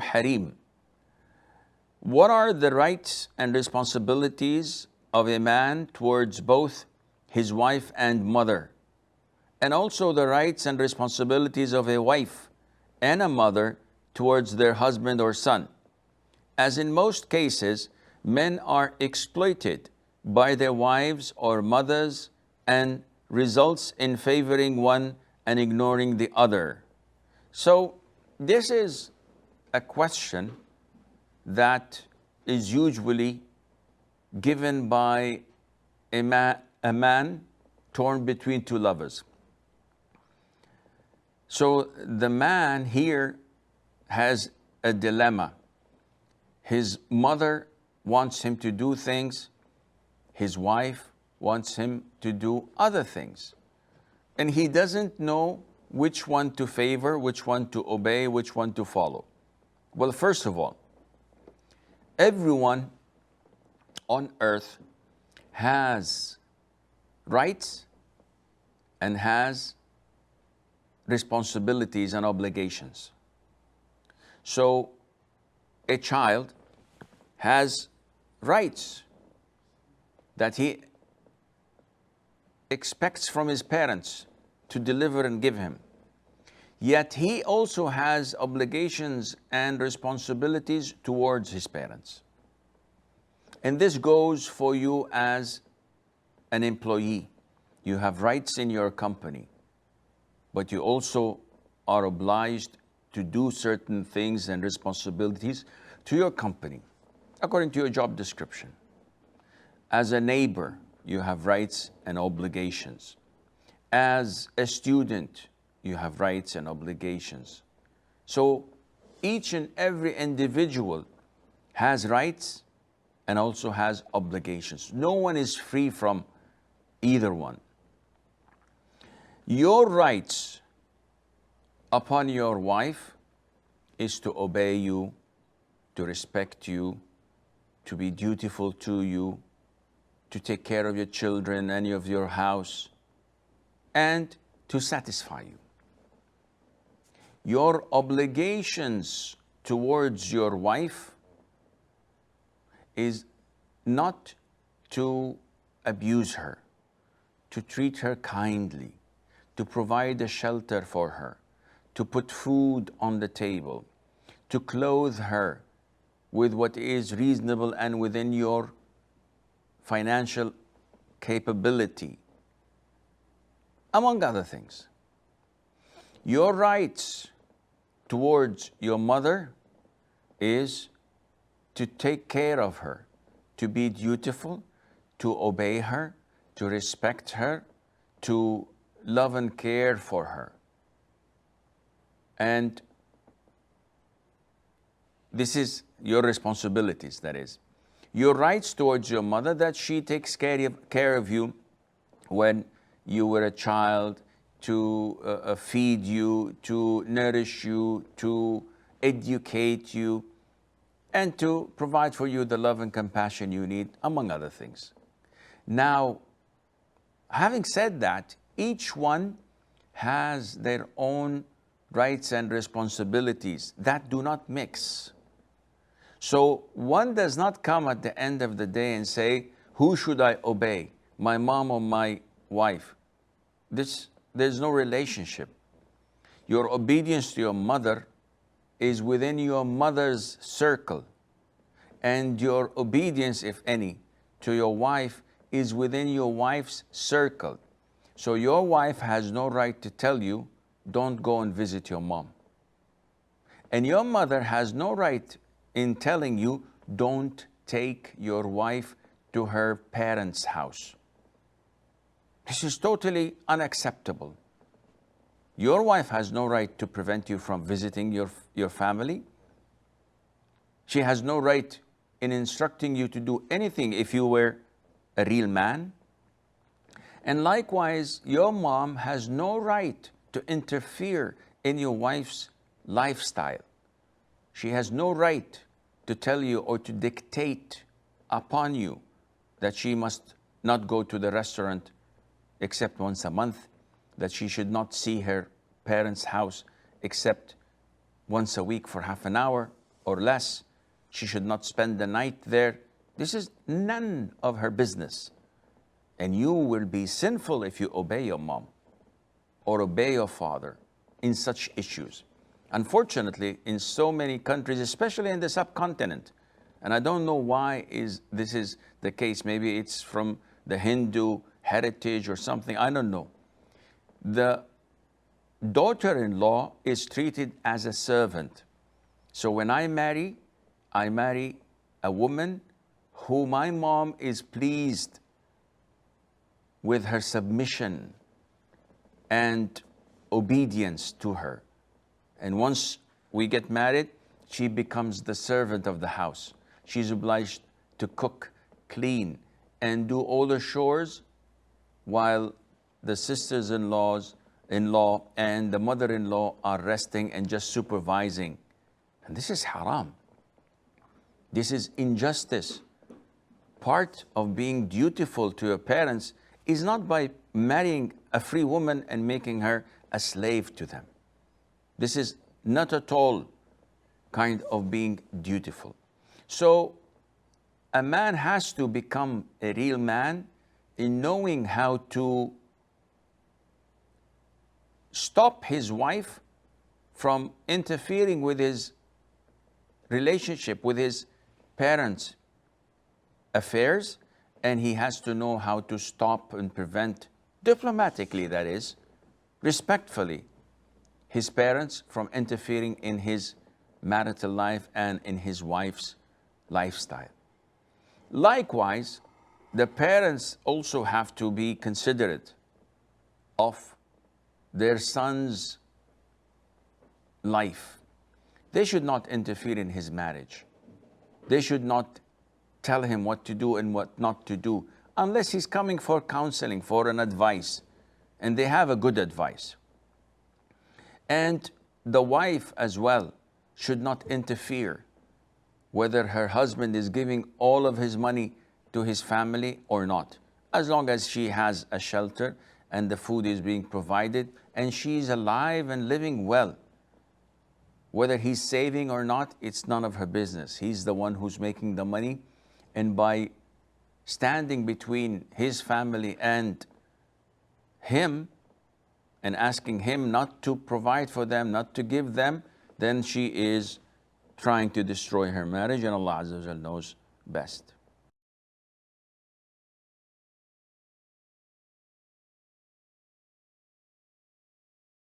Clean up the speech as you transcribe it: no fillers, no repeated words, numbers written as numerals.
Harim. What are the rights and responsibilities of a man towards both his wife and mother? And also the rights and responsibilities of a wife and a mother towards their husband or son. As in most cases, men are exploited by their wives or mothers and results in favoring one and ignoring the other. So this is a question that is usually given by a man torn between two lovers. So the man here has a dilemma. His mother wants him to do things, his wife wants him to do other things. And he doesn't know which one to favor, which one to obey, which one to follow. Well, first of all, everyone on earth has rights and has responsibilities and obligations. So a child has rights that he expects from his parents to deliver and give him. Yet he also has obligations and responsibilities towards his parents. And this goes for you as an employee. You have rights in your company, but you also are obliged to do certain things and responsibilities to your company, according to your job description. As a neighbor, you have rights and obligations. As a student, you have rights and obligations. So each and every individual has rights and also has obligations. No one is free from either one. Your rights upon your wife is to obey you, to respect you, to be dutiful to you, to take care of your children and of your house, and to satisfy you. Your obligations towards your wife is not to abuse her, to treat her kindly, to provide a shelter for her, to put food on the table, to clothe her with what is reasonable and within your financial capability, among other things. Your rights towards your mother is to take care of her, to be dutiful, to obey her, to respect her, to love and care for her. And this is your responsibilities, that is. Your rights towards your mother, that she takes care of you when you were a child, to feed you, to nourish you, to educate you, and to provide for you the love and compassion you need, among other things. Now, having said that, each one has their own rights and responsibilities that do not mix. So one does not come at the end of the day and say, who should I obey, my mom or my wife? There's no relationship. Your obedience to your mother is within your mother's circle, and your obedience, if any, to your wife is within your wife's circle. So your wife has no right to tell you, don't go and visit your mom. And your mother has no right in telling you, don't take your wife to her parents' house. This is totally unacceptable. Your wife has no right to prevent you from visiting your family. She has no right in instructing you to do anything if you were a real man. And likewise, your mom has no right to interfere in your wife's lifestyle. She has no right to tell you or to dictate upon you that she must not go to the restaurant except once a month, that she should not see her parents' house except once a week for half an hour, or less. She should not spend the night there. This is none of her business. And you will be sinful if you obey your mom or obey your father in such issues. Unfortunately, in so many countries, especially in the subcontinent, and I don't know why this is the case. Maybe it's from the Hindu heritage or something, I don't know. The daughter-in-law is treated as a servant. So when I marry a woman who my mom is pleased with her submission and obedience to her. And once we get married, she becomes the servant of the house. She's obliged to cook, clean, and do all the chores while the sisters-in-law and the mother-in-law are resting and just supervising. And this is haram. This is injustice. Part of being dutiful to your parents is not by marrying a free woman and making her a slave to them. This is not at all kind of being dutiful. So a man has to become a real man in knowing how to stop his wife from interfering with his relationship with his parents' affairs, and he has to know how to stop and prevent, diplomatically that is, respectfully, his parents from interfering in his marital life and in his wife's lifestyle. Likewise, the parents also have to be considerate of their son's life. They should not interfere in his marriage. They should not tell him what to do and what not to do, unless he's coming for counseling, for an advice, and they have a good advice. And the wife as well should not interfere whether her husband is giving all of his money to his family or not, as long as she has a shelter and the food is being provided and she's alive and living well. Whether he's saving or not, it's none of her business. He's the one who's making the money, and by standing between his family and him and asking him not to provide for them, not to give them, then she is trying to destroy her marriage, and Allah Azza wa Jalla knows best.